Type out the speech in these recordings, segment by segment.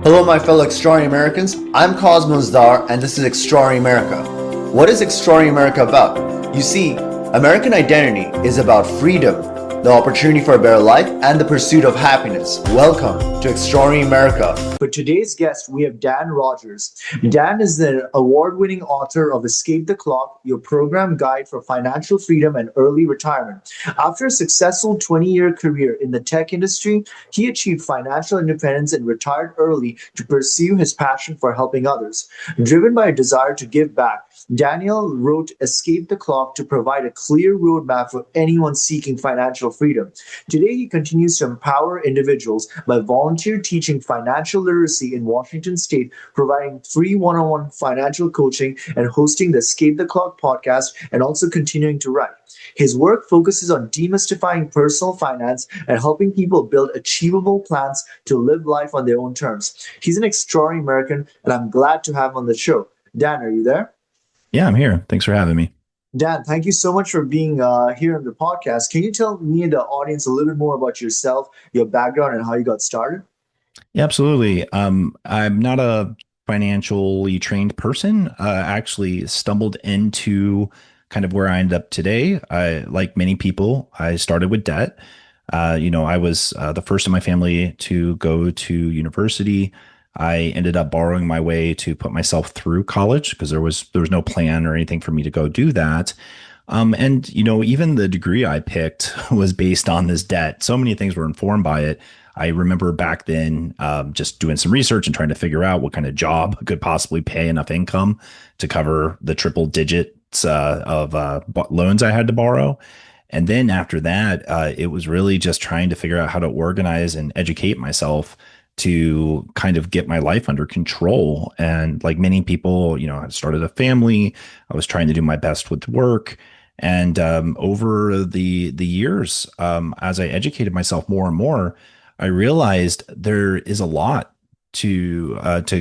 Hello, my fellow Extraordinary Americans. I'm Cosmos Dar, and this is Extraordinary America. What is Extraordinary America about? You see, American identity is about freedom, the opportunity for a better life, and the pursuit of happiness. Welcome to Extraordinary America. For today's guest, we have Dan Rodgers. Dan is the award-winning author of Escape the Clock, your program guide for financial freedom and early retirement. After a successful 20-year career in the tech industry, he achieved financial independence and retired early to pursue his passion for helping others. Driven by a desire to give back, Daniel wrote Escape the Clock to provide a clear roadmap for anyone seeking financial freedom. Today, he continues to empower individuals by volunteer teaching financial literacy in Washington State, providing free one-on-one financial coaching, and hosting the Escape the Clock podcast, and also continuing to write. His work focuses on demystifying personal finance and helping people build achievable plans to live life on their own terms. He's an extraordinary American, and I'm glad to have him on the show. Dan, are you there? Yeah, I'm here. Thanks for having me. Dan, thank you so much for being here on the podcast. Can you tell me and the audience a little bit more about yourself, your background, and how you got started? Yeah, absolutely. I'm not a financially trained person. I actually stumbled into kind of where I ended up today. Like many people, I started with debt. I was the first in my family to go to university. I ended up borrowing my way to put myself through college because there was no plan or anything for me to go do that. And even the degree I picked was based on this debt. So many things were informed by it. I remember back then just doing some research and trying to figure out what kind of job could possibly pay enough income to cover the triple digits of loans I had to borrow. And then after that, it was really just trying to figure out how to organize and educate myself to kind of get my life under control. And like many people, I started a family. I was trying to do my best with work. And over the years, as I educated myself more and more, I realized there is a lot to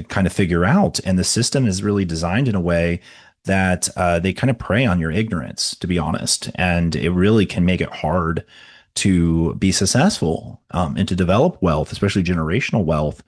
kind of figure out, and the system is really designed in a way that they kind of prey on your ignorance, to be honest, and it really can make it hard to be successful and to develop wealth, especially generational wealth.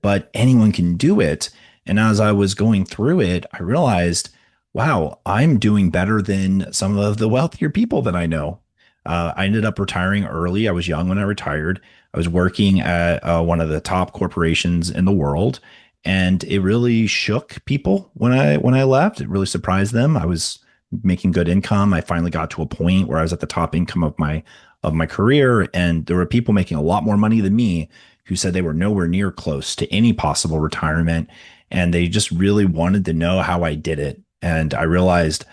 But anyone can do it. And as I was going through it, I realized, wow, I'm doing better than some of the wealthier people that I know. I ended up retiring early. I was young when I retired. I was working at one of the top corporations in the world, and it really shook people when I left. It really surprised them. I was making good income. I finally got to a point where I was at the top income of my career, and there were people making a lot more money than me who said they were nowhere near close to any possible retirement, and they just really wanted to know how I did it. And I realized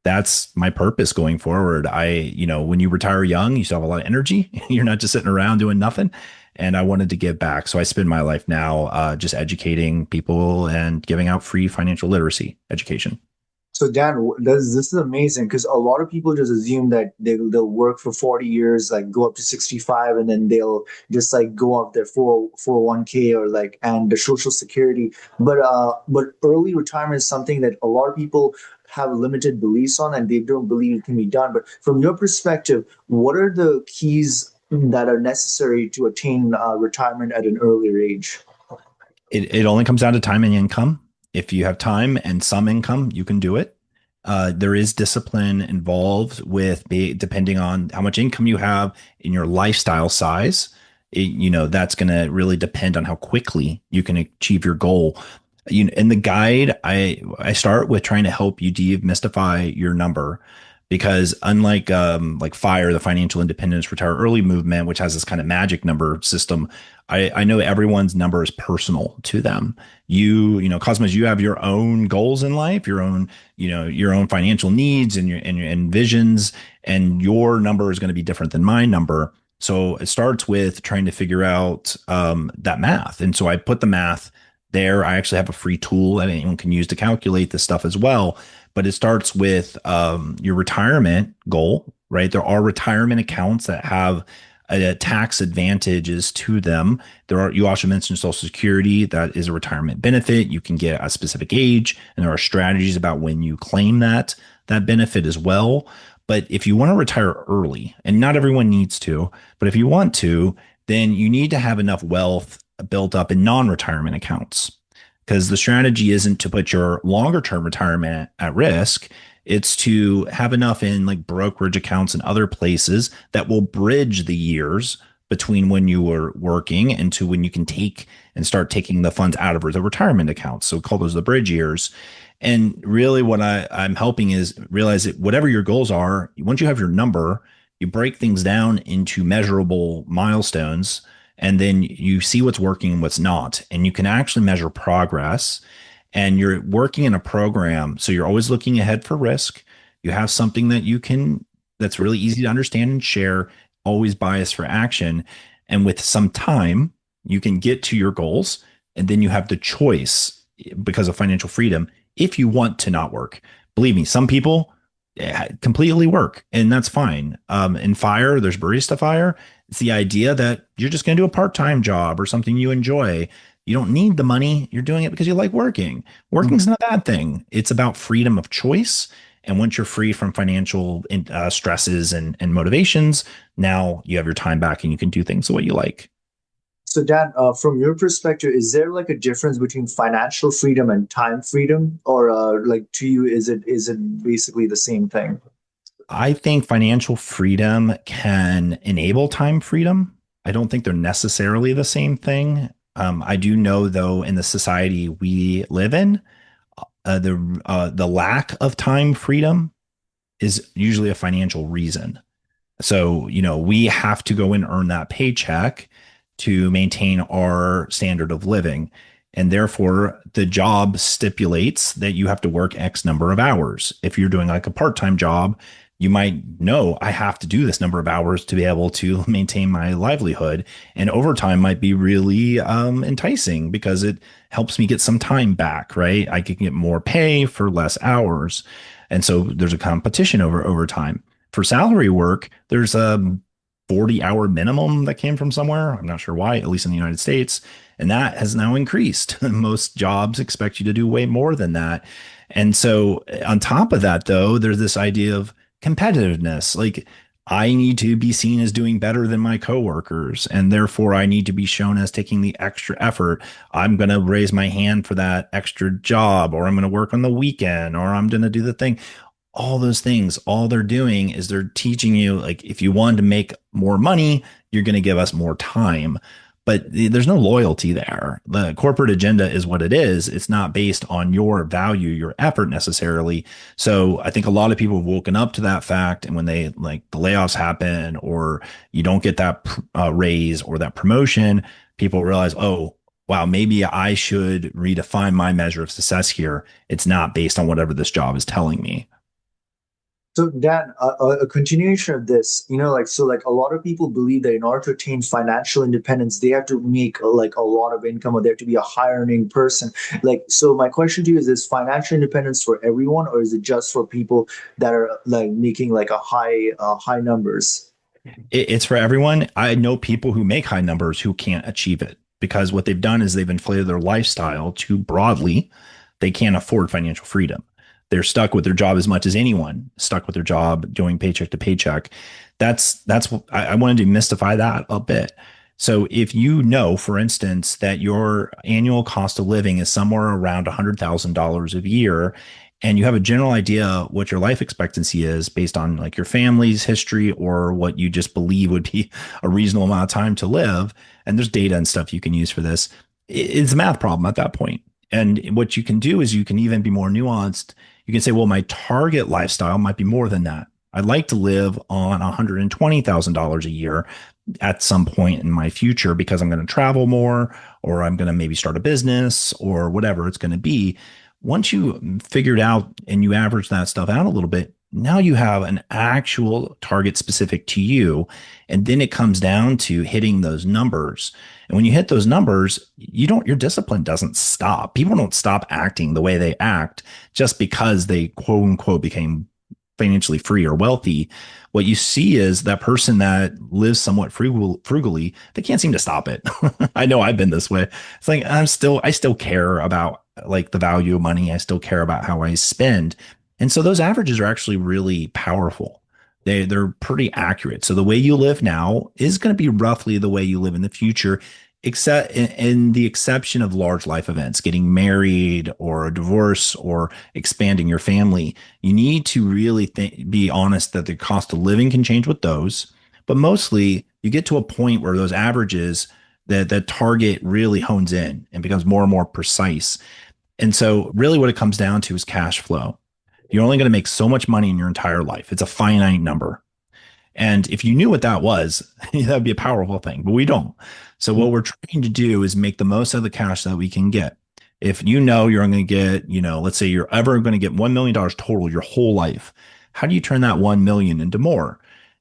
that's my purpose going forward. When you retire young, you still have a lot of energy. You're not just sitting around doing nothing. And I wanted to give back. So I spend my life now just educating people and giving out free financial literacy education. So Dan, this is amazing because a lot of people just assume that they'll work for 40 years, like go up to 65, and then they'll just like go off their 401k or like and the social security. But early retirement is something that a lot of people have limited beliefs on, and they don't believe it can be done. But from your perspective, what are the keys that are necessary to attain retirement at an earlier age? It only comes down to time and income. If you have time and some income, you can do it. There is discipline involved with depending on how much income you have in your lifestyle size. That's going to really depend on how quickly you can achieve your goal. In the guide, I start with trying to help you demystify your number, because unlike like FIRE, the Financial Independence Retire Early movement, which has this kind of magic number system, I know everyone's number is personal to them. Cosmos, you have your own goals in life, your own financial needs and visions, and your number is going to be different than my number. So it starts with trying to figure out that math. And so I put the math there. I actually have a free tool that anyone can use to calculate this stuff as well. But it starts with your retirement goal, right? There are retirement accounts that have tax advantages to them. You also mentioned Social Security. That is a retirement benefit. You can get a specific age, and there are strategies about when you claim that benefit as well. But if you want to retire early, and not everyone needs to, but if you want to, then you need to have enough wealth built up in non-retirement accounts, because the strategy isn't to put your longer term retirement at risk. It's to have enough in like brokerage accounts and other places that will bridge the years between when you were working and to when you can take and start taking the funds out of the retirement accounts. So we call those the bridge years. And really, what I'm helping is realize that whatever your goals are, once you have your number, you break things down into measurable milestones, and then you see what's working and what's not. And you can actually measure progress. And you're working in a program. So you're always looking ahead for risk. You have something that you can, that's really easy to understand and share, always bias for action. And with some time, you can get to your goals. And then you have the choice because of financial freedom if you want to not work. Believe me, some people completely work, and that's fine. In fire, there's barista fire. It's the idea that you're just going to do a part-time job or something you enjoy. You don't need the money. You're doing it because you like working. Working's not a bad thing. It's about freedom of choice. And once you're free from financial stresses and motivations, now you have your time back and you can do things the way you like. So, Dan, from your perspective, is there like a difference between financial freedom and time freedom, or like to you, is it basically the same thing? I think financial freedom can enable time freedom. I don't think they're necessarily the same thing. I do know, though, in the society we live in, the lack of time freedom is usually a financial reason. So, we have to go and earn that paycheck to maintain our standard of living. And therefore, the job stipulates that you have to work X number of hours. If you're doing like a part time job, you might know I have to do this number of hours to be able to maintain my livelihood. And overtime might be really enticing because it helps me get some time back, right? I can get more pay for less hours. And so there's a competition over overtime. For salary work, there's a 40-hour minimum that came from somewhere. I'm not sure why, at least in the United States. And that has now increased. Most jobs expect you to do way more than that. And so, on top of that, though, there's this idea of competitiveness. Like, I need to be seen as doing better than my coworkers, and therefore I need to be shown as taking the extra effort. I'm going to raise my hand for that extra job, or I'm going to work on the weekend, or I'm going to do the thing. All those things, all they're doing is they're teaching you, like, if you want to make more money, you're going to give us more time. But there's no loyalty there. The corporate agenda is what it is. It's not based on your value, your effort necessarily. So I think a lot of people have woken up to that fact. And when they like the layoffs happen or you don't get that raise or that promotion, people realize, oh, wow, maybe I should redefine my measure of success here. It's not based on whatever this job is telling me. So Dan, a continuation of this, like a lot of people believe that in order to attain financial independence, they have to make like a lot of income, or they have to be a high earning person. Like, so my question to you is financial independence for everyone, or is it just for people that are like making like a high numbers? It's for everyone. I know people who make high numbers who can't achieve it because what they've done is they've inflated their lifestyle too broadly. They can't afford financial freedom. They're stuck with their job as much as anyone stuck with their job doing paycheck to paycheck. That's what I wanted to demystify that a bit. So if you know, for instance, that your annual cost of living is somewhere around $100,000 a year, and you have a general idea what your life expectancy is based on like your family's history or what you just believe would be a reasonable amount of time to live, and there's data and stuff you can use for this, it's a math problem at that point. And what you can do is you can even be more nuanced. You can say, well, my target lifestyle might be more than that. I'd like to live on $120,000 a year at some point in my future because I'm going to travel more, or I'm going to maybe start a business, or whatever it's going to be. Once you figure it out and you average that stuff out a little bit, now you have an actual target specific to you. And then it comes down to hitting those numbers. And when you hit those numbers, your discipline doesn't stop. People don't stop acting the way they act just because they quote unquote became financially free or wealthy. What you see is that person that lives somewhat frugally, they can't seem to stop it. I know I've been this way. It's like I still care about like the value of money. I still care about how I spend. And so those averages are actually really powerful. They're pretty accurate. So the way you live now is going to be roughly the way you live in the future except in the exception of large life events, getting married or a divorce or expanding your family, you need to really be honest that the cost of living can change with those. But mostly, you get to a point where those averages, that target really hones in and becomes more and more precise. And so, really, what it comes down to is cash flow. You're only going to make so much money in your entire life. It's a finite number. And if you knew what that was, that would be a powerful thing, but we don't. So what we're trying to do is make the most of the cash that we can get. If you know you're going to get, let's say you're ever going to get $1 million total your whole life, how do you turn that 1 million into more?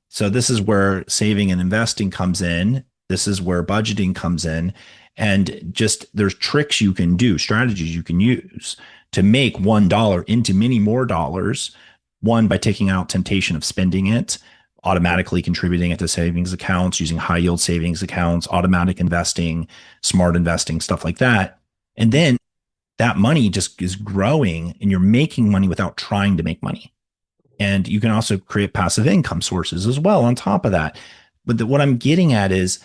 So this is where saving and investing comes in. This is where budgeting comes in. And just there's tricks you can do, strategies you can use to make $1 into many more dollars. One, by taking out temptation of spending it, automatically contributing it to savings accounts, using high yield savings accounts, automatic investing, smart investing, stuff like that. And then that money just is growing and you're making money without trying to make money. And you can also create passive income sources as well on top of that. But what I'm getting at is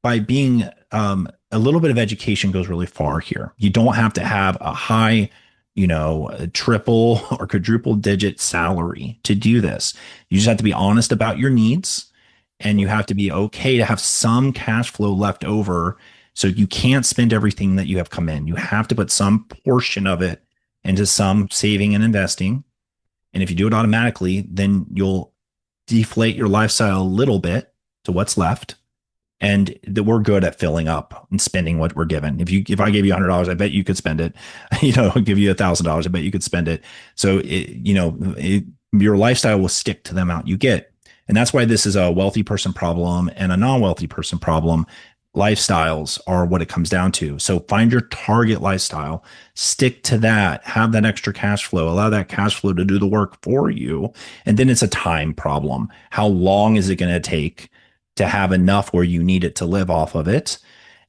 by being a little bit of education goes really far here. You don't have to have a high, a triple or quadruple digit salary to do this. You just have to be honest about your needs and you have to be okay to have some cash flow left over. So you can't spend everything that you have come in. You have to put some portion of it into some saving and investing. And if you do it automatically, then you'll deflate your lifestyle a little bit to what's left. And that we're good at filling up and spending what we're given. If I gave you $100, I bet you could spend it. I'll give you $1,000, I bet you could spend it. So your lifestyle will stick to the amount you get, and that's why this is a wealthy person problem and a non-wealthy person problem. Lifestyles are what it comes down to. So find your target lifestyle, stick to that, have that extra cash flow, allow that cash flow to do the work for you, and then it's a time problem. How long is it going to take to have enough where you need it to live off of it?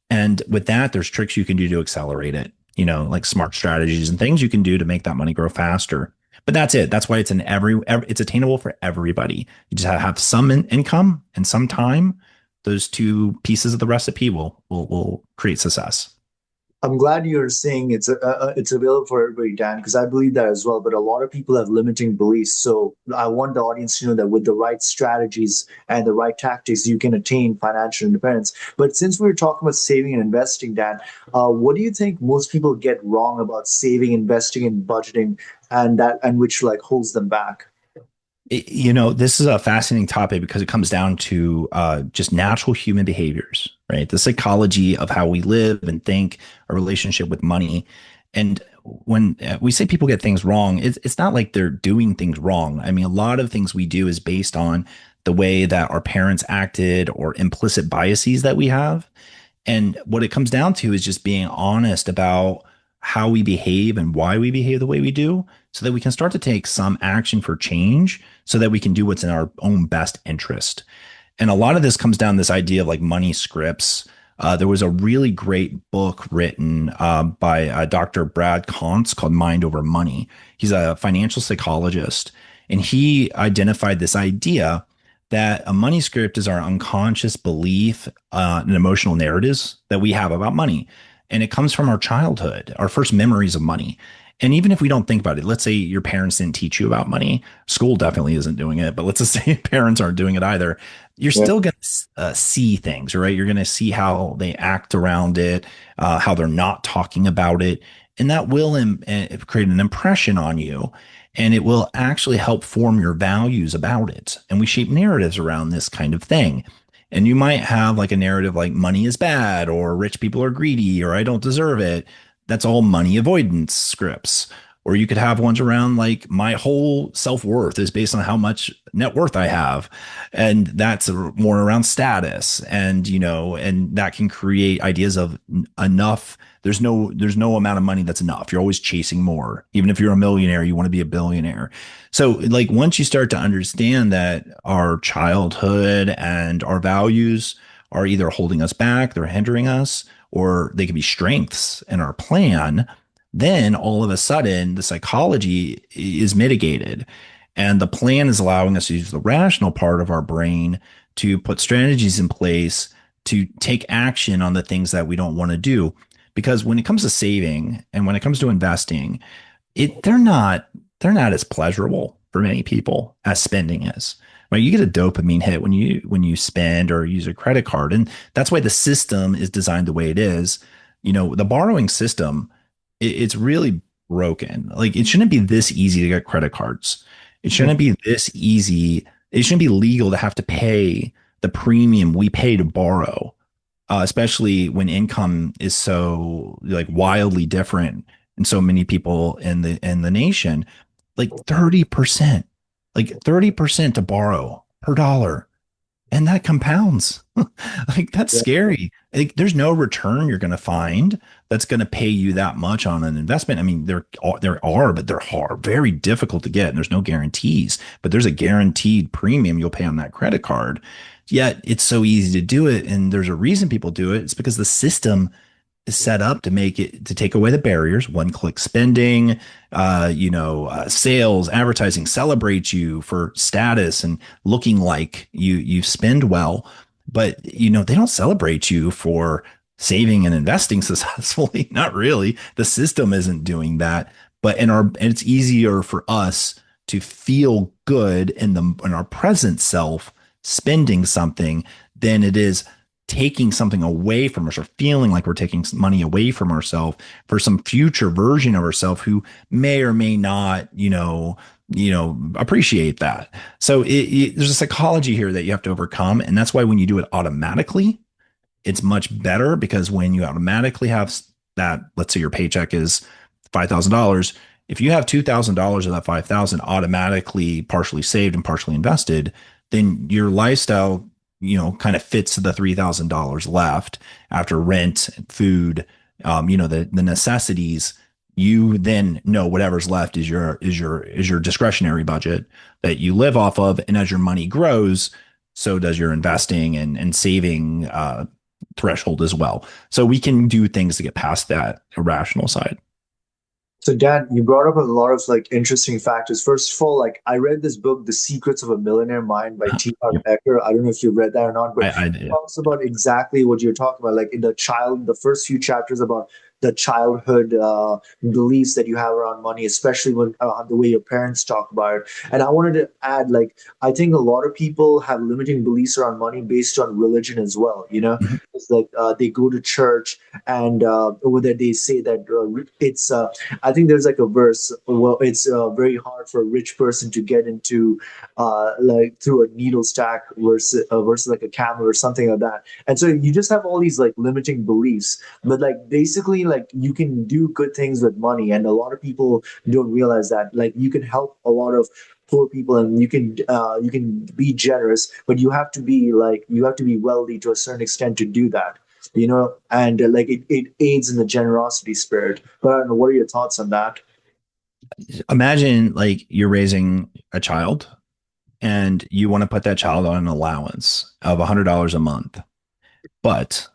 And with that, there's tricks you can do to accelerate it, like smart strategies and things you can do to make that money grow faster. But that's it. That's why it's it's attainable for everybody. You just have some income and some time. Those two pieces of the recipe will create success. I'm glad you're saying it's available for everybody, Dan, because I believe that as well. But a lot of people have limiting beliefs. So I want the audience to know that with the right strategies and the right tactics, you can attain financial independence. But since we're talking about saving and investing, Dan, what do you think most people get wrong about saving, investing, and budgeting, and which like holds them back? This is a fascinating topic because it comes down to just natural human behaviors, right? The psychology of how we live and think, our relationship with money. And when we say people get things wrong, it's not like they're doing things wrong. I mean, a lot of things we do is based on the way that our parents acted or implicit biases that we have. And what it comes down to is just being honest about how we behave and why we behave the way we do so that we can start to take some action for change so that we can do what's in our own best interest. And a lot of this comes down to this idea of like money scripts. There was a really great book written by Dr. Brad Kontz called Mind Over Money. He's a financial psychologist, and he identified this idea that a money script is our unconscious belief and emotional narratives that we have about money. And it comes from our childhood, our first memories of money. And even if we don't think about it, let's say your parents didn't teach you about money, school definitely isn't doing it, but let's just say parents aren't doing it either. You're still going to see things, right? You're going to see how they act around it, how they're not talking about it. And that will create an impression on you. And it will actually help form your values about it. And we shape narratives around this kind of thing. And you might have like a narrative like money is bad or rich people are greedy or I don't deserve it. That's all money avoidance scripts. Or you could have ones around like my whole self-worth is based on how much net worth I have. And that's more around status. And, and that can create ideas of enough. There's no amount of money that's enough. You're always chasing more. Even if you're a millionaire, you want to be a billionaire. So like once you start to understand that our childhood and our values are either holding us back, they're hindering us, or they can be strengths in our plan, then all of a sudden the psychology is mitigated. And the plan is allowing us to use the rational part of our brain to put strategies in place to take action on the things that we don't want to do. Because when it comes to saving and when it comes to investing, they're not as pleasurable for many people as spending is. Right? You get a dopamine hit when you spend or use a credit card, and that's why the system is designed the way it is. The borrowing system, it's really broken. Like it shouldn't be this easy to get credit cards. It shouldn't be this easy. It shouldn't be legal to have to pay the premium we pay to borrow, especially when income is so like wildly different and so many people in the nation. Like 30%, like 30% to borrow per dollar, and that compounds. Like that's Yeah. scary. Like, there's no return you're going to find that's going to pay you that much on an investment. I mean, there are, but they're hard, very difficult to get, and there's no guarantees. But there's a guaranteed premium you'll pay on that credit card. Yet it's so easy to do it, and there's a reason people do it. It's because the system is set up to make it to take away the barriers, one click spending, sales, advertising, celebrate you for status and looking like you spend well. But they don't celebrate you for saving and investing successfully. Not really. The system isn't doing that. But and it's easier for us to feel good in our present self spending something than it is taking something away from us or feeling like we're taking money away from ourselves for some future version of ourselves who may or may not, appreciate that. So there's a psychology here that you have to overcome. And that's why when you do it automatically, it's much better, because when you automatically have that, let's say your paycheck is $5,000. If you have $2,000 of that 5,000 automatically partially saved and partially invested, then your lifestyle kind of fits the $3,000 left after rent, food, the necessities. You then know whatever's left is your discretionary budget that you live off of, and as your money grows, so does your investing and saving threshold as well. So we can do things to get past that irrational side. So Dan, you brought up a lot of like interesting factors. First of all, like I read this book, The Secrets of a Millionaire Mind by T. Harv Yep. Eker. I don't know if you read that or not, but I it did. talks about exactly what you're talking about. Like in the first few chapters about the childhood beliefs that you have around money, especially when the way your parents talk about it. And I wanted to add, like, I think a lot of people have limiting beliefs around money based on religion as well. Mhm. It's like they go to church and over there they say that it's I think there's like a verse. Well, it's very hard for a rich person to get into like through a needle stack versus like a camel or something like that. And so you just have all these like limiting beliefs. But like basically, like you can do good things with money, and a lot of people don't realize that. Like you can help a lot of poor people, and you can be generous, but you have to be wealthy to a certain extent to do that. And like it aids in the generosity spirit. But I don't know, what are your thoughts on that? Imagine like you're raising a child and you want to put that child on an allowance of $100 a month, but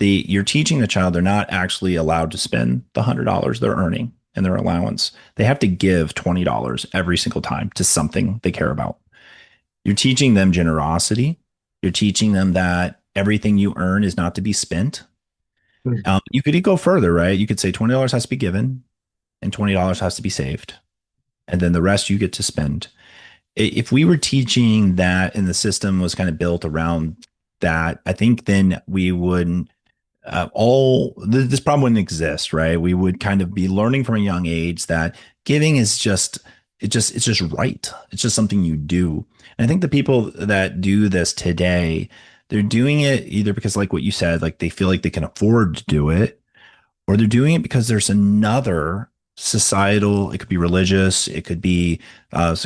you're teaching the child they're not actually allowed to spend the $100 they're earning in their allowance. They have to give $20 every single time to something they care about. You're teaching them generosity. You're teaching them that everything you earn is not to be spent. You could go further, right? You could say $20 has to be given and $20 has to be saved, and then the rest you get to spend. If we were teaching that and the system was kind of built around that, I think then we wouldn't this problem wouldn't exist, right? We would kind of be learning from a young age that giving is it's just right. It's just something you do. And I think the people that do this today, they're doing it either because, like what you said, like they feel like they can afford to do it, or they're doing it because there's another societal, it could be religious, it could be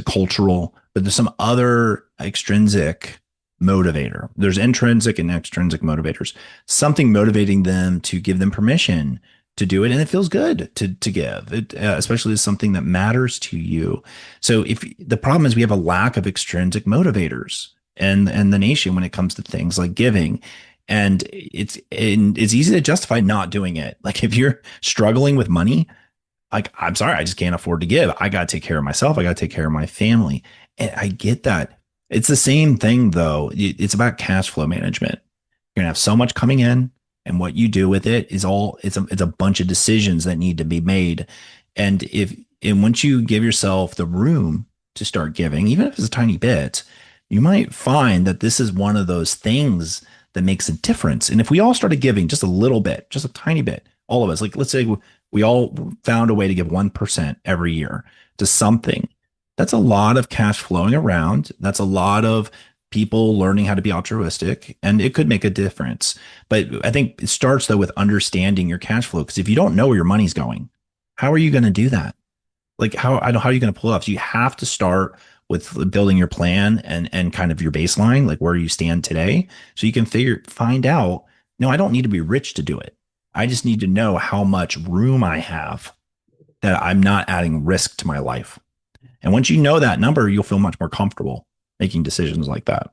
cultural, but there's some other extrinsic motivator. There's intrinsic and extrinsic motivators, something motivating them to give them permission to do it. And it feels good to give it, especially as something that matters to you. So if the problem is we have a lack of extrinsic motivators and the nation when it comes to things like giving, and it's easy to justify not doing it. Like if you're struggling with money, like I'm sorry, I just can't afford to give. I got to take care of myself. I got to take care of my family. And I get that. It's the same thing though. It's about cash flow management. You're gonna have so much coming in, and what you do with it is all it's a bunch of decisions that need to be made. And if and once you give yourself the room to start giving, even if it's a tiny bit, you might find that this is one of those things that makes a difference. And if we all started giving just a little bit, just a tiny bit, all of us, like let's say we all found a way to give 1% every year to something, that's a lot of cash flowing around. That's a lot of people learning how to be altruistic, and it could make a difference. But I think it starts though with understanding your cash flow. Because if you don't know where your money's going, how are you going to do that? Like how are you going to pull it off? So you have to start with building your plan and kind of your baseline, like where you stand today, so you can find out. No, I don't need to be rich to do it. I just need to know how much room I have that I'm not adding risk to my life. And once you know that number, you'll feel much more comfortable making decisions like that.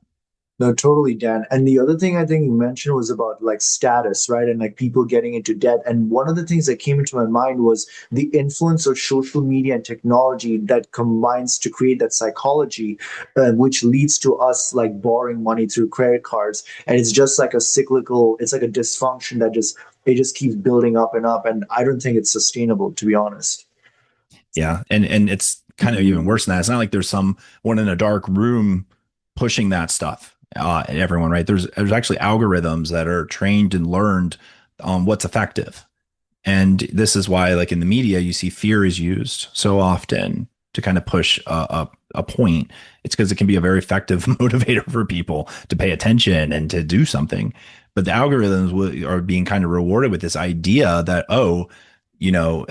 No, totally, Dan. And the other thing I think you mentioned was about like status, right? And like people getting into debt. And one of the things that came into my mind was the influence of social media and technology that combines to create that psychology, which leads to us like borrowing money through credit cards. And it's just like a cyclical, it's like a dysfunction that it just keeps building up and up. And I don't think it's sustainable, to be honest. Yeah, and it's kind of even worse than that. It's not like there's someone in a dark room pushing that stuff at everyone, right? There's actually algorithms that are trained and learned on what's effective. And this is why, like in the media, you see fear is used so often to kind of push a point. It's because it can be a very effective motivator for people to pay attention and to do something. But the algorithms are being kind of rewarded with this idea that, oh, you know,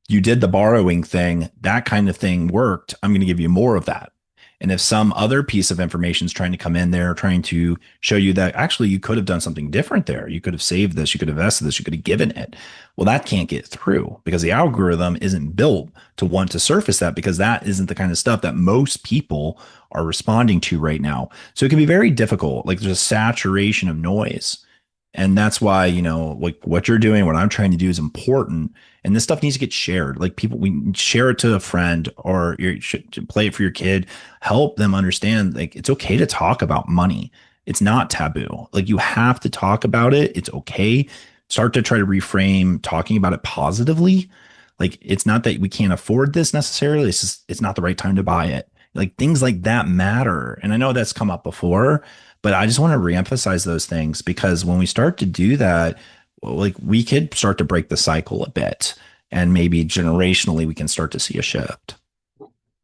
you did the borrowing thing, that kind of thing worked. I'm going to give you more of that. And if some other piece of information is trying to come in there, trying to show you that actually you could have done something different there, you could have saved this, you could have invested this, you could have given it. Well, that can't get through because the algorithm isn't built to want to surface that, because that isn't the kind of stuff that most people are responding to right now. So it can be very difficult. Like there's a saturation of noise. And that's why, like what you're doing, what I'm trying to do is important. And this stuff needs to get shared. Like we share it to a friend, or you should play it for your kid. Help them understand, like, it's okay to talk about money. It's not taboo. Like you have to talk about it. It's okay. Start to try to reframe talking about it positively. Like it's not that we can't afford this necessarily. It's just, it's not the right time to buy it. Like things like that matter. And I know that's come up before, but I just want to reemphasize those things, because when we start to do that, well, like we could start to break the cycle a bit, and maybe generationally we can start to see a shift.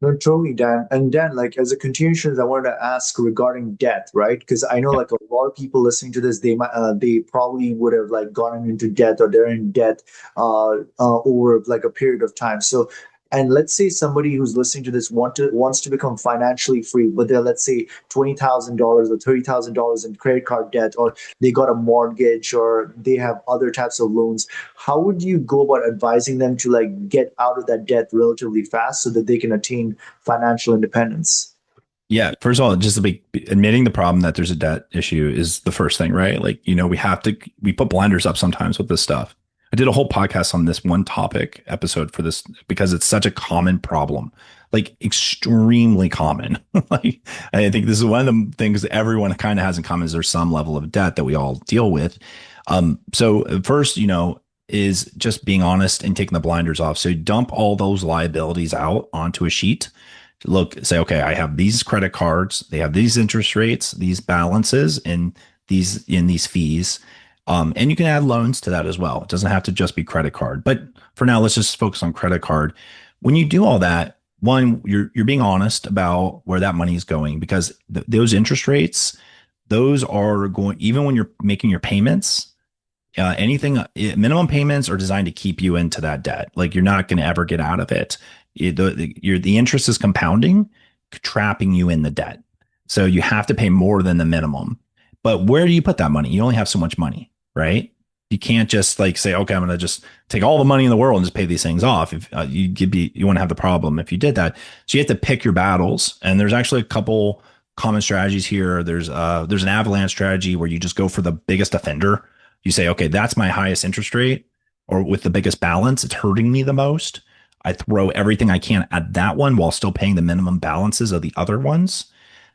No, totally, Dan. And Dan, like as a continuation, I wanted to ask regarding debt, right? Because I know Yeah. like a lot of people listening to this, they probably would have like gotten into debt, or they're in debt over like a period of time. So, and let's say somebody who's listening to this wants to become financially free, but they're, let's say, $20,000 or $30,000 in credit card debt, or they got a mortgage, or they have other types of loans. How would you go about advising them to like get out of that debt relatively fast so that they can attain financial independence? Yeah. First of all, just admitting the problem that there's a debt issue is the first thing, right? Like, we put blinders up sometimes with this stuff. I did a whole podcast on this one topic episode for this because it's such a common problem, like extremely common. Like, I think this is one of the things that everyone kind of has in common, is there's some level of debt that we all deal with. So first, is just being honest and taking the blinders off. So dump all those liabilities out onto a sheet. Look, say, okay, I have these credit cards, they have these interest rates, these balances, and these fees. And you can add loans to that as well. It doesn't have to just be credit card. But for now, let's just focus on credit card. When you do all that, one, you're being honest about where that money is going, because those interest rates, those are going, even when you're making your payments, minimum payments are designed to keep you into that debt. Like you're not going to ever get out of it. The interest is compounding, trapping you in the debt. So you have to pay more than the minimum. But where do you put that money? You only have so much money, right? You can't just like say, okay, I'm going to just take all the money in the world and just pay these things off. If you want to have the problem if you did that. So you have to pick your battles. And there's actually a couple common strategies here. There's an avalanche strategy where you just go for the biggest offender. You say, okay, that's my highest interest rate, or with the biggest balance, it's hurting me the most. I throw everything I can at that one while still paying the minimum balances of the other ones.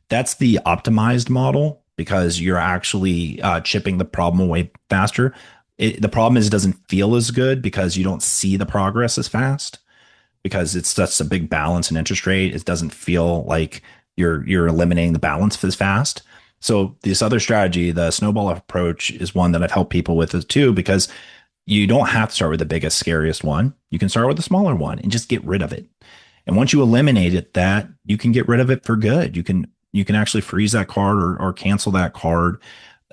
That's the optimized model. because you're actually chipping the problem away faster. The problem is it doesn't feel as good because you don't see the progress as fast because it's such a big balance in interest rate. It doesn't feel like you're eliminating the balance as fast. So this other strategy, the snowball approach, is one that I've helped people with it too, because you don't have to start with the biggest, scariest one. You can start with the smaller one and just get rid of it. And once you eliminate it, that you can get rid of it for good. You can actually freeze that card or cancel that card.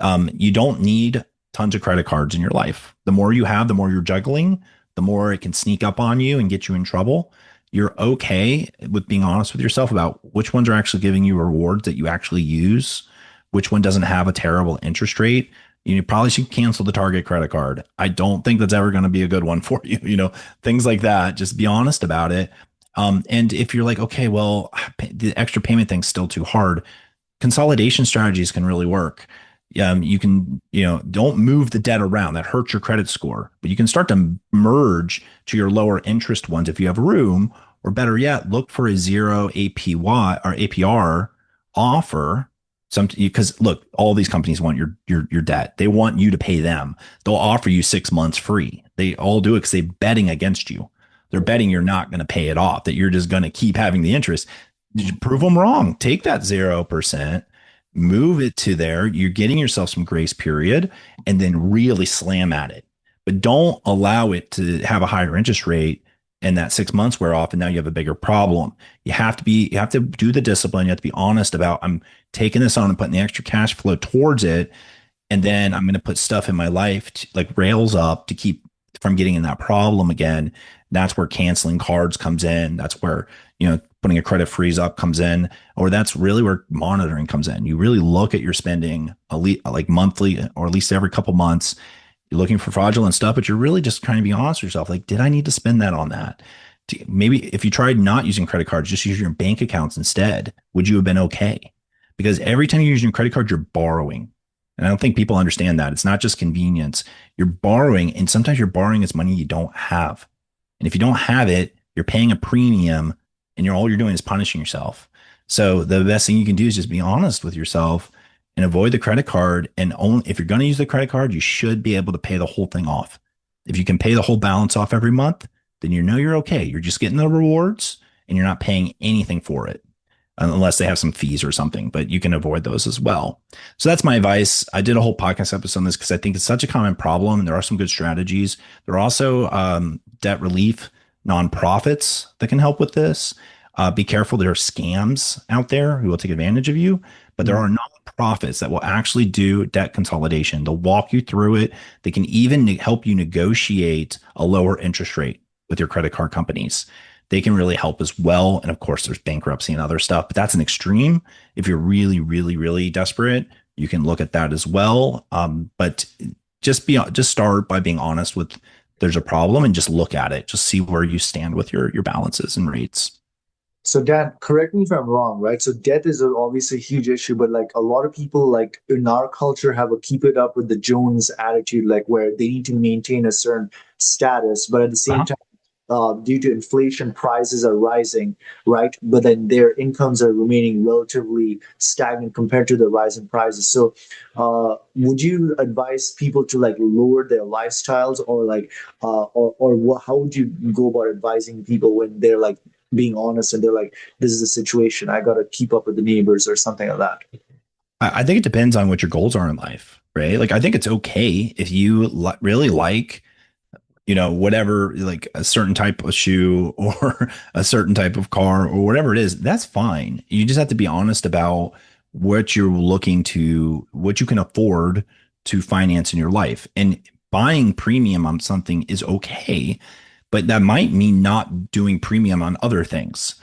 You don't need tons of credit cards in your life. The more you have, the more you're juggling, the more it can sneak up on you and get you in trouble. You're okay with being honest with yourself about which ones are actually giving you rewards that you actually use, which one doesn't have a terrible interest rate. You probably should cancel the Target credit card. I don't think that's ever going to be a good one for you. Things like that. Just be honest about it. And if you're like, okay, well, the extra payment thing's still too hard, consolidation strategies can really work. You can, don't move the debt around. That hurts your credit score, but you can start to merge to your lower interest ones if you have room, or better yet, look for a zero APY or APR offer. Because look, all these companies want your debt. They want you to pay them. They'll offer you 6 months free. They all do it because they're betting against you. They're betting you're not going to pay it off, that you're just going to keep having the interest. Did you prove them wrong? Take that 0%, move it to there. You're getting yourself some grace period, and then really slam at it. But don't allow it to have a higher interest rate and that 6 months wear off and now you have a bigger problem. You have to do the discipline. You have to be honest about, I'm taking this on and putting the extra cash flow towards it. And then I'm going to put stuff in my life like rails up to keep from getting in that problem again. That's where canceling cards comes in. That's where, putting a credit freeze up comes in, or that's really where monitoring comes in. You really look at your spending like monthly, or at least every couple months. You're looking for fraudulent stuff, but you're really just trying to be honest with yourself. Like, did I need to spend that on that? Maybe if you tried not using credit cards, just use your bank accounts instead, would you have been okay? Because every time you're using your credit card, you're borrowing. And I don't think people understand that. It's not just convenience. You're borrowing, and sometimes you're borrowing is money you don't have. And if you don't have it, you're paying a premium, and all you're doing is punishing yourself. So the best thing you can do is just be honest with yourself and avoid the credit card. And only if you're going to use the credit card, you should be able to pay the whole thing off. If you can pay the whole balance off every month, then you're okay. You're just getting the rewards and you're not paying anything for it, unless they have some fees or something, but you can avoid those as well. So that's my advice. I did a whole podcast episode on this because I think it's such a common problem, and there are some good strategies. There are also debt relief nonprofits that can help with this. Be careful. There are scams out there who will take advantage of you, but there are nonprofits that will actually do debt consolidation. They'll walk you through it. They can even help you negotiate a lower interest rate with your credit card companies. They can really help as well. And of course, there's bankruptcy and other stuff, but that's an extreme. If you're really, really, really desperate, you can look at that as well. But just start by being honest with there's a problem and just look at it. Just see where you stand with your balances and rates. So Dan, correct me if I'm wrong, right? So debt is obviously a huge issue, but like a lot of people like in our culture have a keep it up with the Jones attitude, like where they need to maintain a certain status, but at the same time, due to inflation, prices are rising, right? But then their incomes are remaining relatively stagnant compared to the rise in prices. So, would you advise people to like lower their lifestyles, or like, how would you go about advising people when they're like being honest and they're like, "This is the situation. I got to keep up with the neighbors" or something like that? I think it depends on what your goals are in life, right? Like, I think it's okay if you really like, whatever, like a certain type of shoe or a certain type of car or whatever it is, that's fine. You just have to be honest about what you're what you can afford to finance in your life. And buying premium on something is okay, but that might mean not doing premium on other things.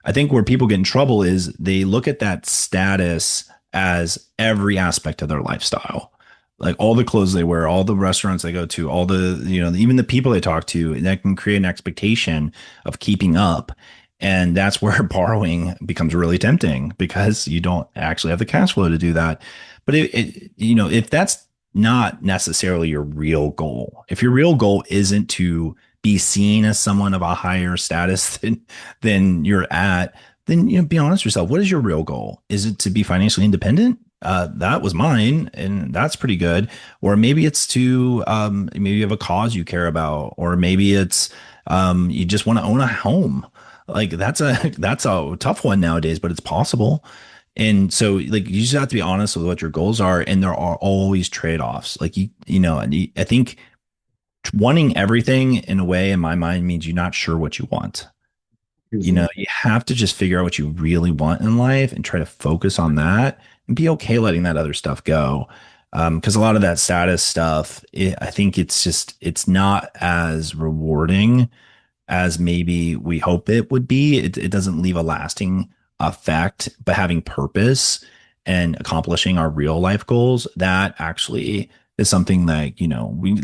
I think where people get in trouble is they look at that status as every aspect of their lifestyle. Like all the clothes they wear, all the restaurants they go to, all the, even the people they talk to, and that can create an expectation of keeping up. And that's where borrowing becomes really tempting because you don't actually have the cash flow to do that. But if that's not necessarily your real goal, if your real goal isn't to be seen as someone of a higher status than you're at, then, be honest with yourself. What is your real goal? Is it to be financially independent? that was mine, and that's pretty good. Or maybe it's to maybe you have a cause you care about, or maybe it's you just want to own a home. Like that's a tough one nowadays, but it's possible. And so like you just have to be honest with what your goals are, and there are always trade-offs. Like you know, and I think wanting everything in a way in my mind means you're not sure what you want. You know, Mhm. you have to just figure out what you really want in life and try to focus on that and be okay letting that other stuff go. Because a lot of that status stuff, I think it's not as rewarding as maybe we hope it would be. It doesn't leave a lasting effect, but having purpose and accomplishing our real life goals, that actually is something that, you know, we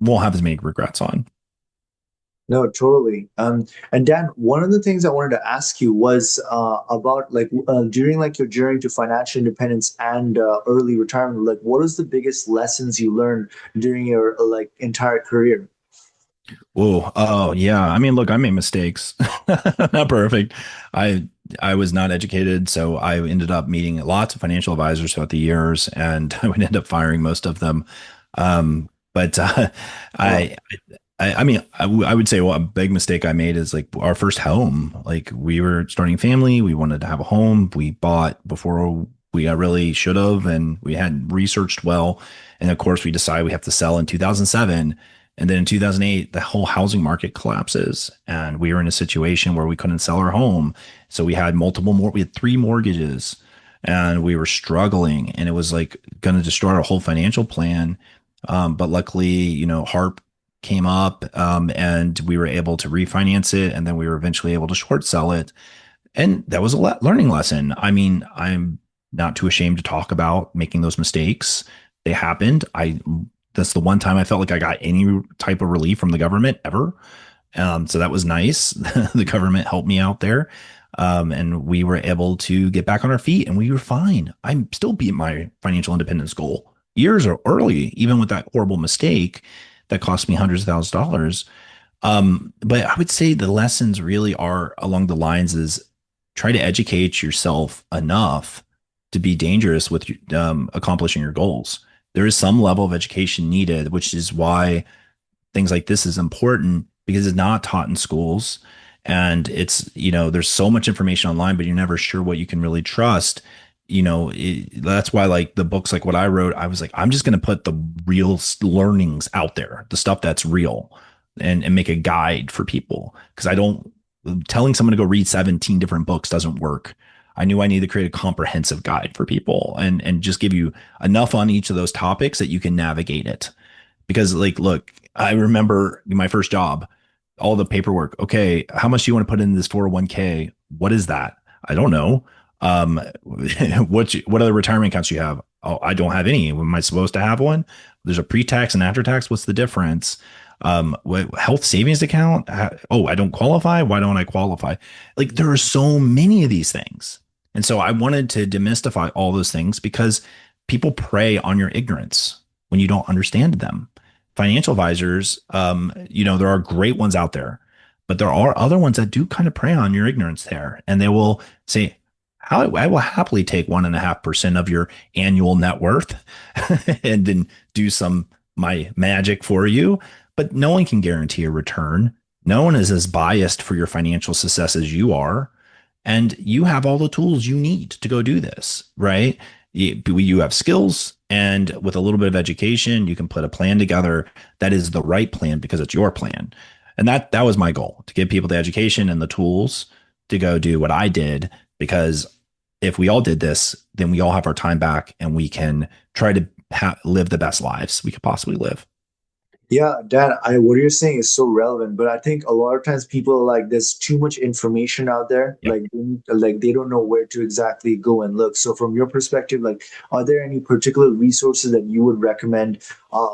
won't have as many regrets on. No, totally. And Dan, one of the things I wanted to ask you was about like during like your journey to financial independence and early retirement. Like, what is the biggest lessons you learned during your like entire career? Oh, yeah. I mean, look, I made mistakes. Not perfect. I I was not educated, so I ended up meeting lots of financial advisors throughout the years, and I would end up firing most of them. But Wow. I, I mean, I would say a big mistake I made is like our first home. Like we were starting a family, we wanted to have a home. We bought before we really should have, and we hadn't researched well. And of course, we decided we have to sell in 2007. And then in 2008, the whole housing market collapses, and we were in a situation where we couldn't sell our home. So we had we had three mortgages, and we were struggling, and it was like going to destroy our whole financial plan. But luckily, you know, HARP came up, and we were able to refinance it, and then we were eventually able to short sell it, and that was a learning lesson. I mean, I'm not too ashamed to talk about making those mistakes. They happened. I That's the one time I felt like I got any type of relief from the government ever. So that was nice. The government helped me out there. And we were able to get back on our feet, and we were fine. I'm still beat my financial independence goal years early, even with that horrible mistake that cost me hundreds of thousands of dollars. But I would say the lessons really are along the lines is try to educate yourself enough to be dangerous with accomplishing your goals. There is some level of education needed, which is why things like this is important because it's not taught in schools. And it's, you know, there's so much information online, but you're never sure what you can really trust. You know, that's why, like the books, like what I wrote, I was like, I'm just going to put the real learnings out there, the stuff that's real, and make a guide for people. Cause I don't, telling someone to go read 17 different books doesn't work. I knew I needed to create a comprehensive guide for people and just give you enough on each of those topics that you can navigate it. Because like, look, I remember my first job, all the paperwork. Okay, how much do you want to put in this 401k? What is that? I don't know. What other retirement accounts you have? Oh, I don't have any. Am I supposed to have one? There's a pre-tax and after-tax. What's the difference? What health savings account? Oh, I don't qualify. Why don't I qualify? Like there are so many of these things. And so I wanted to demystify all those things because people prey on your ignorance when you don't understand them. Financial advisors, you know, there are great ones out there, but there are other ones that do kind of prey on your ignorance there. And they will say, how I will happily take 1.5% of your annual net worth and then do some my magic for you. But no one can guarantee a return. No one is as biased for your financial success as you are. And you have all the tools you need to go do this, right? You have skills, and with a little bit of education, you can put a plan together that is the right plan because it's your plan. And that was my goal, to give people the education and the tools to go do what I did. Because if we all did this, then we all have our time back, and we can try to live the best lives we could possibly live. Yeah, Dan, what you're saying is so relevant, but I think a lot of times people are like there's too much information out there, Yep. like they don't know where to exactly go and look. So from your perspective, like are there any particular resources that you would recommend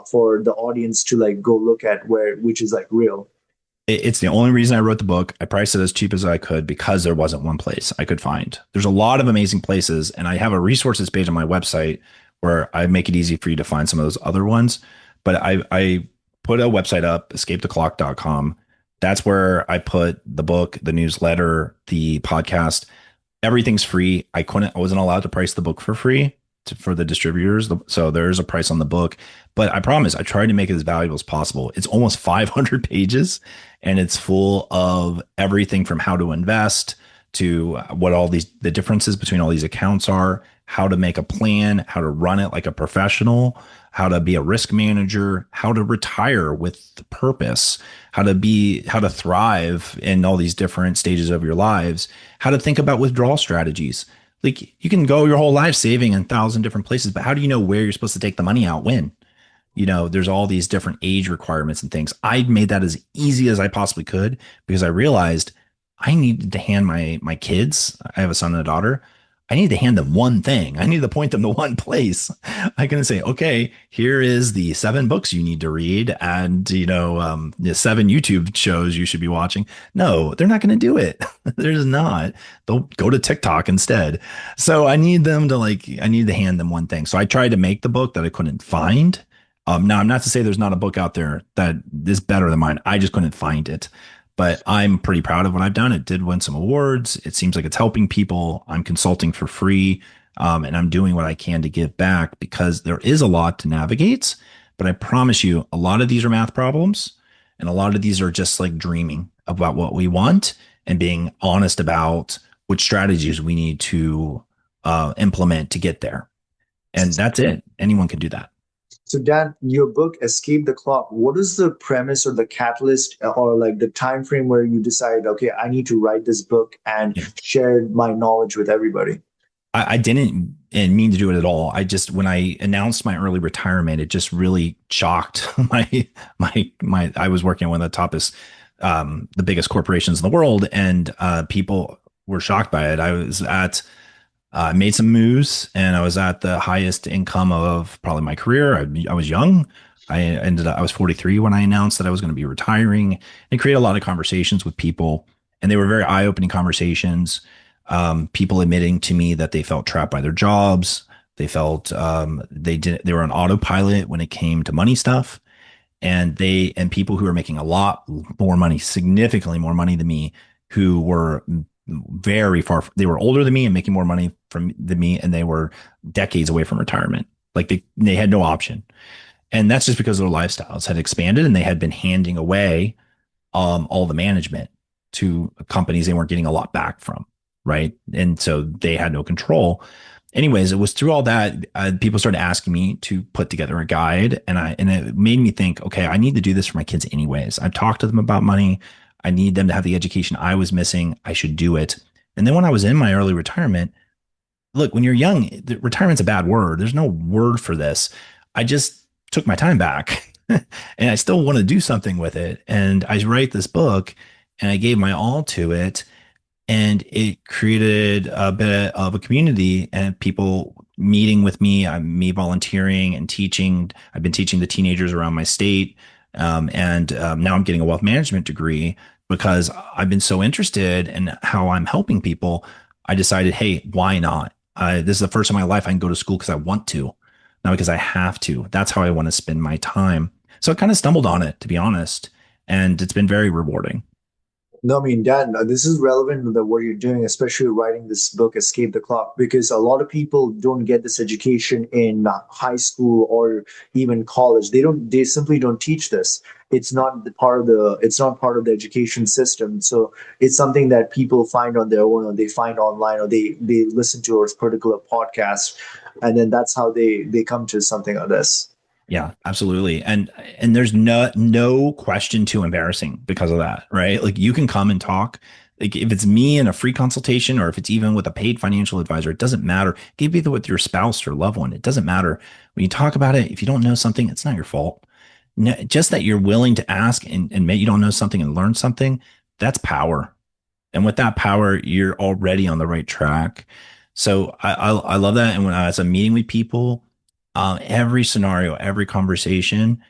for the audience to like go look at where which is like real? It's the only reason I wrote the book. I priced it as cheap as I could because there wasn't one place I could find. There's a lot of amazing places, and I have a resources page on my website where I make it easy for you to find some of those other ones. But I put a website up, escapetheclock.com. That's where I put the book, the newsletter, the podcast. Everything's free. I wasn't allowed to price the book for free for the distributors. So there is a price on the book, but I promise I tried to make it as valuable as possible. It's almost 500 pages and it's full of everything from how to invest to what all the differences between all these accounts are, how to make a plan, how to run it like a professional, how to be a risk manager, how to retire with purpose, how to thrive in all these different stages of your lives, how to think about withdrawal strategies. Like you can go your whole life saving in 1,000 different places, but how do you know where you're supposed to take the money out when? There's all these different age requirements and things. I made that as easy as I possibly could because I realized I needed to hand my kids, I have a son and a daughter. I need to hand them one thing. I need to point them to one place. I can say, okay, here is the 7 books you need to read and, the 7 YouTube shows you should be watching. No, they're not going to do it. They're just not. They'll go to TikTok instead. So I need I need to hand them one thing. So I tried to make the book that I couldn't find. Now, I'm not to say there's not a book out there that is better than mine. I just couldn't find it. But I'm pretty proud of what I've done. It did win some awards. It seems like it's helping people. I'm consulting for free, and I'm doing what I can to give back because there is a lot to navigate. But I promise you, a lot of these are math problems, and a lot of these are just like dreaming about what we want and being honest about which strategies we need to implement to get there. And that's it. Anyone can do that. So Dan, your book Escape the Clock, what is the premise or the catalyst or like the time frame where you decide, okay, I need to write this book and Yeah. share my knowledge with everybody? I didn't and mean to do it at all. I just when I announced my early retirement, it just really shocked my. I was working at one of the toppest, the biggest corporations in the world, and people were shocked by it. I made some moves, and I was at the highest income of probably my career. I was young. I was 43 when I announced that I was going to be retiring, and create a lot of conversations with people, and they were very eye-opening conversations. People admitting to me that they felt trapped by their jobs. They felt they were on autopilot when it came to money stuff, and people who were making a lot more money, significantly more money than me, who were very far. They were older than me and making more money than me, and they were decades away from retirement. Like they had no option, and that's just because their lifestyles had expanded and they had been handing away all the management to companies they weren't getting a lot back from, right? And so they had no control. Anyways, it was through all that people started asking me to put together a guide, and it made me think, okay, I need to do this for my kids anyways. I've talked to them about money. I need them to have the education I was missing. I should do it. And then when I was in my early retirement, look, when you're young, retirement's a bad word. There's no word for this. I just took my time back and I still want to do something with it. And I write this book and I gave my all to it. And it created a bit of a community and people meeting with me, me volunteering and teaching. I've been teaching the teenagers around my state. Now I'm getting a wealth management degree because I've been so interested in how I'm helping people. I decided, hey, why not? This is the first time in my life I can go to school because I want to, not because I have to. That's how I want to spend my time. So I kind of stumbled on it, to be honest, and it's been very rewarding. No, I mean, Dan, this is relevant to what you're doing, especially writing this book, Escape the Clock, because a lot of people don't get this education in high school or even college. They simply don't teach this. It's not part of the education system. So it's something that people find on their own, or they find online, or they listen to a particular podcast, and then that's how they come to something like this. Yeah, absolutely. And there's no question too embarrassing because of that, right? Like you can come and talk. Like if it's me in a free consultation or if it's even with a paid financial advisor, it doesn't matter. It could be with your spouse or loved one. It doesn't matter. When you talk about it, if you don't know something, it's not your fault. No, just that you're willing to ask and admit you don't know something and learn something, that's power. And with that power, you're already on the right track. So I love that. And as I'm meeting with people, every scenario, every conversation,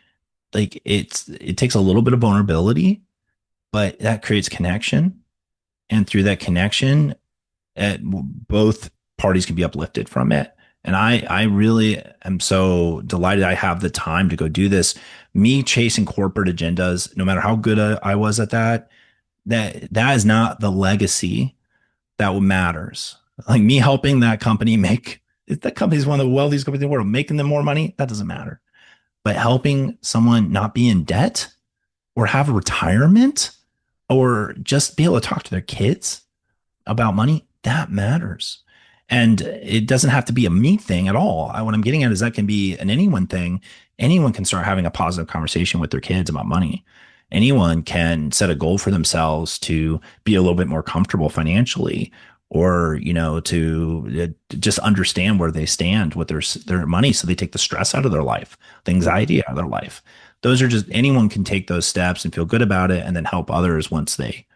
like it takes a little bit of vulnerability, but that creates connection. And through that connection, both parties can be uplifted from it. And I really am so delighted I have the time to go do this. Me chasing corporate agendas, no matter how good I was at that is not the legacy that matters. Like me helping that company make if that company is one of the wealthiest companies in the world, making them more money, that doesn't matter. But helping someone not be in debt or have a retirement or just be able to talk to their kids about money, that matters. And it doesn't have to be a me thing at all. What I'm getting at is that can be an anyone thing. Anyone can start having a positive conversation with their kids about money. Anyone can set a goal for themselves to be a little bit more comfortable financially, or to just understand where they stand with their money, so they take the stress out of their life, the anxiety out of their life. Those are just, anyone can take those steps and feel good about it, and then help others once they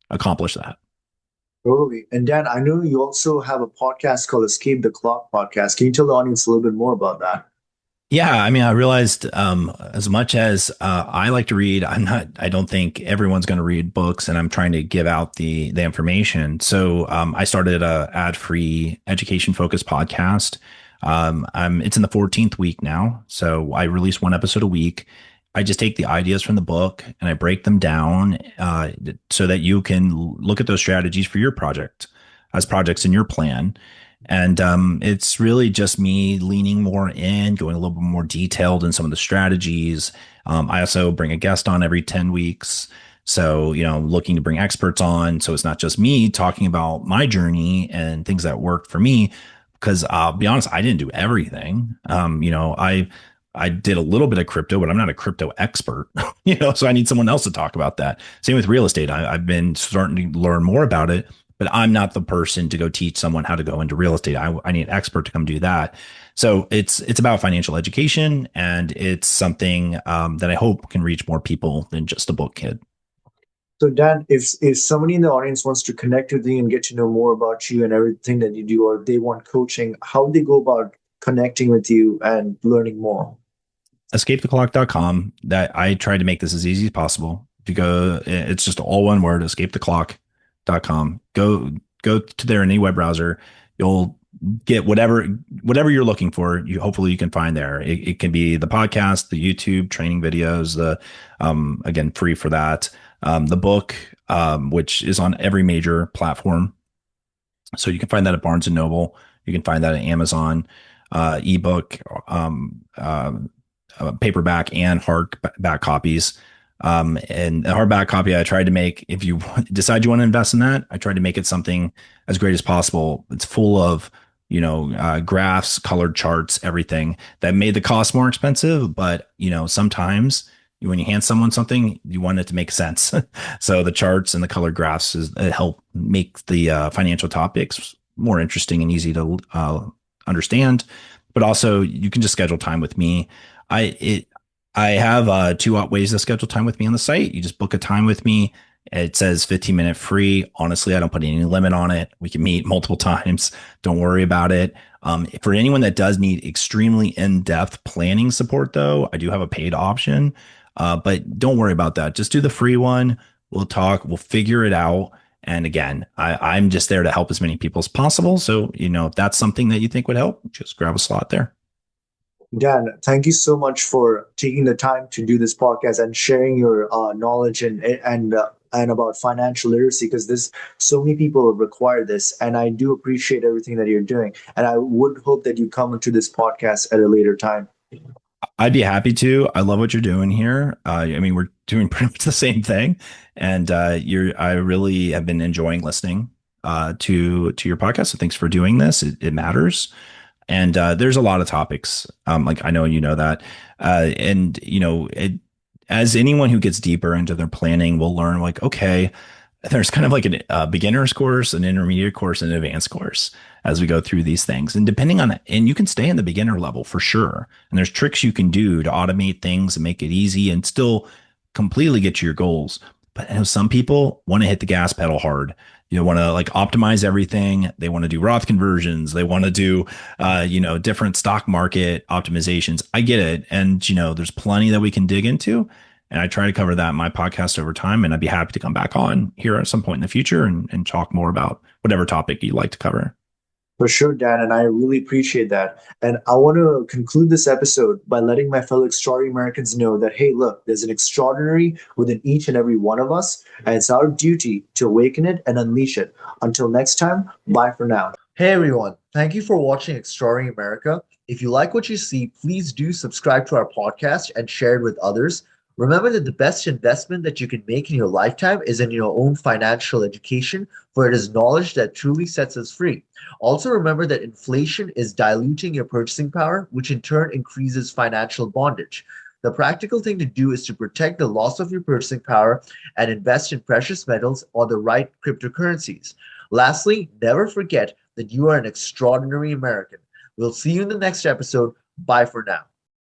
accomplish that. Totally. And Dan, I know you also have a podcast called Escape the Clock podcast. Can you tell the audience a little bit more about that? Yeah, I mean, I realized as much as I like to read, I don't think everyone's going to read books, and I'm trying to give out the information. So I started a ad-free education-focused podcast. It's in the 14th week now, so I release one episode a week. I just take the ideas from the book and I break them down so that you can look at those strategies for your project as projects in your plan. And it's really just me leaning more in, going a little bit more detailed in some of the strategies. I also bring a guest on every 10 weeks. So, looking to bring experts on. So it's not just me talking about my journey and things that worked for me. Because I'll be honest, I didn't do everything. I did a little bit of crypto, but I'm not a crypto expert, so I need someone else to talk about that. Same with real estate. I've been starting to learn more about it, but I'm not the person to go teach someone how to go into real estate. I need an expert to come do that. So it's about financial education, and it's something that I hope can reach more people than just a book kid. So Dan, if somebody in the audience wants to connect with you and get to know more about you and everything that you do, or they want coaching, how do they go about connecting with you and learning more? Escapetheclock.com. That I tried to make this as easy as possible. If you go, it's just all one word, escapetheclock.com. Go to there in any web browser. You'll get whatever you're looking for. Hopefully you can find there. It can be the podcast, the YouTube training videos, the again, free for that. The book, which is on every major platform. So you can find that at Barnes and Noble. You can find that at Amazon, ebook, paperback and hardback copies. And a hardback copy, I tried to make, if you decide you want to invest in that, I tried to make it something as great as possible. It's full of, graphs, colored charts, everything that made the cost more expensive. But, sometimes when you hand someone something, you want it to make sense. So the charts and the colored graphs help make the financial topics more interesting and easy to understand. But also you can just schedule time with me. I have two ways to schedule time with me on the site. You just book a time with me. It says 15-minute free. Honestly, I don't put any limit on it. We can meet multiple times. Don't worry about it. For anyone that does need extremely in-depth planning support, though, I do have a paid option. But don't worry about that. Just do the free one. We'll talk. We'll figure it out. And again, I'm just there to help as many people as possible. So, if that's something that you think would help, just grab a slot there. Dan, thank you so much for taking the time to do this podcast and sharing your knowledge and about financial literacy, because there's so many people require this, and I do appreciate everything that you're doing. And I would hope that you come into this podcast at a later time. I'd be happy to. I love what you're doing here. I mean, we're doing pretty much the same thing, and I really have been enjoying listening to your podcast. So thanks for doing this. It matters. And there's a lot of topics, like I know you know that, and as anyone who gets deeper into their planning will learn, like, okay, there's kind of like a beginner's course, an intermediate course, and an advanced course as we go through these things. And depending on, and you can stay in the beginner level for sure. And there's tricks you can do to automate things and make it easy and still completely get to your goals. But some people want to hit the gas pedal hard. Want to like optimize everything. They want to do Roth conversions. They want to do, different stock market optimizations. I get it. And, there's plenty that we can dig into. And I try to cover that in my podcast over time. And I'd be happy to come back on here at some point in the future and talk more about whatever topic you'd like to cover. For sure, Dan, and I really appreciate that. And I want to conclude this episode by letting my fellow extraordinary Americans know that, hey, look, there's an extraordinary within each and every one of us, and it's our duty to awaken it and unleash it. Until next time, bye for now. Hey everyone, thank you for watching Exploring America. If you like what you see, please do subscribe to our podcast and share it with others. Remember that the best investment that you can make in your lifetime is in your own financial education, for it is knowledge that truly sets us free. Also, remember that inflation is diluting your purchasing power, which in turn increases financial bondage. The practical thing to do is to protect the loss of your purchasing power and invest in precious metals or the right cryptocurrencies. Lastly, never forget that you are an extraordinary American. We'll see you in the next episode. Bye for now.